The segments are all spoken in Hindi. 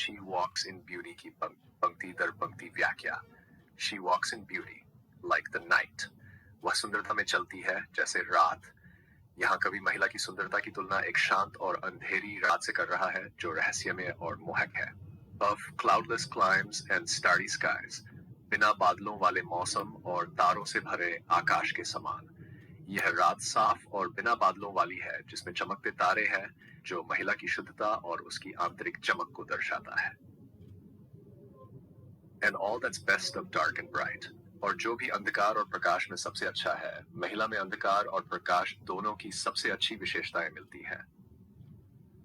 शी वॉक्स इन ब्यूटी की पंक्ति दर पंक्ति व्याख्या। She walks in beauty like the night. वह सुंदरता में चलती है जैसे रात। यहाँ कवि महिला की सुंदरता की तुलना एक शांत और अंधेरी रात से कर रहा है जो रहस्यमय और मोहक है। Of cloudless climes and starry skies, बिना बादलों वाले मौसम और तारों से भरे आकाश के समान। यह रात साफ और बिना बादलों वाली है जिसमें चमकते तारे हैं जो महिला की शुद्धता और उसकी आंतरिक चमक को दर्शाता है। And all that's best of dark and bright, और जो भी अंधकार और प्रकाश में सबसे अच्छा है, महिला में अंधकार और प्रकाश दोनों की सबसे अच्छी विशेषताएं मिलती हैं।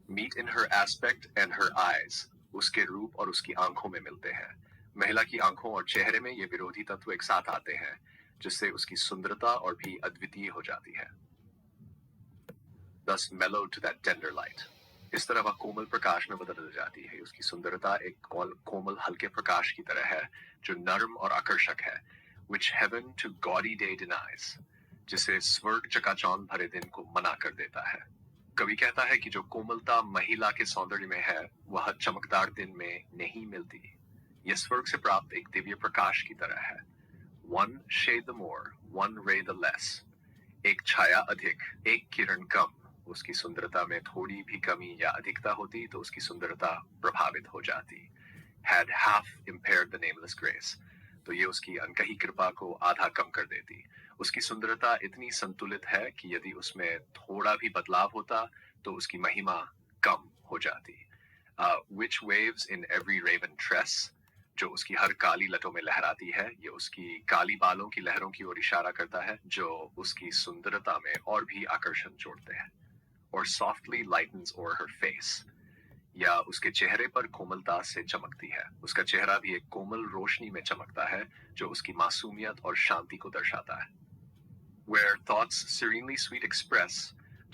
Meet in her aspect and her eyes, उसके रूप और उसकी आंखों में मिलते हैं। महिला की आंखों और चेहरे में ये विरोधी तत्व एक साथ आते हैं जिससे उसकी सुंदरता और भी अद्वितीय हो जाती है। Thus mellowed to that tender light, इस तरह वह कोमल प्रकाश में बदल जाती है। उसकी सुंदरता एक कोमल हल्के प्रकाश की तरह है जो नर्म और आकर्षक है। Which heaven to gaudy day denies, जिसे स्वर्ग चकाचौंध भरे दिन को मना कर देता है। कवि कहता है कि जो कोमलता महिला के सौंदर्य में है वह चमकदार दिन में नहीं मिलती। यह स्वर्ग से प्राप्त एक दिव्य प्रकाश की तरह है। One shade the more, one ray the less, एक छाया अधिक, एक किरण कम। उसकी सुंदरता में थोड़ी भी कमी या अधिकता होती तो उसकी सुंदरता प्रभावित हो जाती। Had half impaired the nameless grace, तो ये उसकी अनकही कृपा को आधा कम कर देती। उसकी सुंदरता इतनी संतुलित है कि यदि उसमें थोड़ा भी बदलाव होता तो उसकी महिमा कम हो जाती। Which waves in every raven tress, जो उसकी हर काली लटों में लहराती है, ये उसकी काली बालों की लहरों की ओर इशारा करता है जो उसकी सुंदरता में और भी आकर्षण जोड़ते हैं। Or softly lightens over her face, या उसके चेहरे पर कोमलता से चमकती है। उसका चेहरा भी एक कोमल रोशनी में चमकता है जो उसकी मासूमियत और शांति को दर्शाता है। Where thoughts serenely sweet express,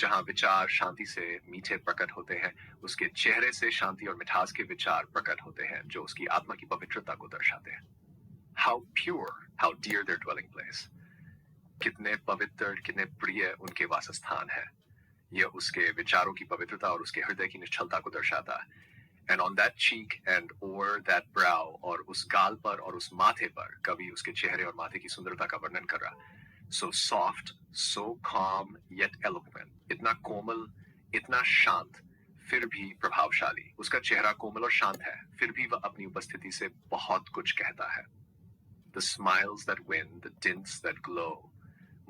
जहां विचार शांति से मीठे प्रकट होते हैं, उसके चेहरे से शांति और मिठास के विचार प्रकट होते हैं जो उसकी आत्मा की पवित्रता को दर्शाते हैं। How pure, how dear their dwelling place, कितने पवित्र, कितने प्रिय उनके वासस्थान है। यह उसके विचारों की पवित्रता और उसके हृदय की निश्चलता को दर्शाता है। And on that cheek and over that brow, और उस गाल पर और उस माथे पर, कवि उसके चेहरे और माथे की सुंदरता का वर्णन कर रहा। So soft, so calm yet eloquent, इतना कोमल, इतना शांत, फिर भी प्रभावशाली। उसका चेहरा कोमल और शांत है, फिर भी वह अपनी उपस्थिति से बहुत कुछ कहता है। The smiles that win, the tints that glow,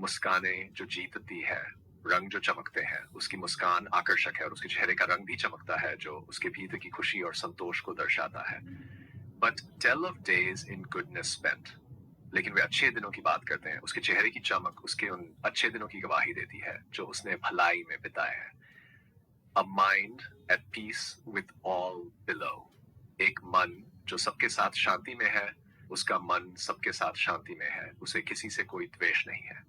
मुस्कानें जो जीतती है, रंग जो चमकते हैं। उसकी मुस्कान आकर्षक है और उसके चेहरे का रंग भी चमकता है जो उसके भीतर की खुशी और संतोष को दर्शाता है। But tell of days in goodness spent, लेकिन वे अच्छे दिनों की बात करते हैं। उसके चेहरे की चमक उसके उन अच्छे दिनों की गवाही देती है जो उसने भलाई में बिताए हैं। A mind at peace with all below, एक मन जो सबके साथ शांति में है। उसका मन सबके साथ शांति में है, उसे किसी से कोई द्वेष नहीं है।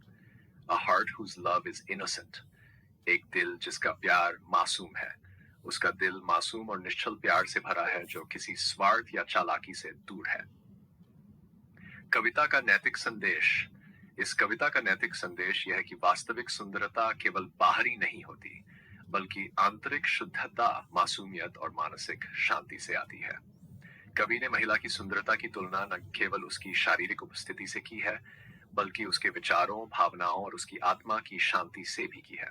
A heart whose love is innocent, एक दिल जिसका प्यार मासूम है। उसका दिल मासूम और निश्चल प्यार से भरा है जो किसी स्वार्थ या चालाकी से दूर है। कविता का नैतिक संदेश, इस कविता का नैतिक संदेश यह है कि वास्तविक सुंदरता केवल बाहरी नहीं होती बल्कि आंतरिक शुद्धता, मासूमियत और मानसिक शांति से आती है। कवि ने महिला की सुंदरता की तुलना न केवल उसकी शारीरिक उपस्थिति से की है बल्कि उसके विचारों, भावनाओं और उसकी आत्मा की शांति से भी की है।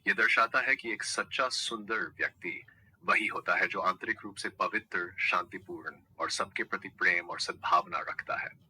यह दर्शाता है कि एक सच्चा सुंदर व्यक्ति वही होता है जो आंतरिक रूप से पवित्र, शांतिपूर्ण और सबके प्रति प्रेम और सद्भावना रखता है।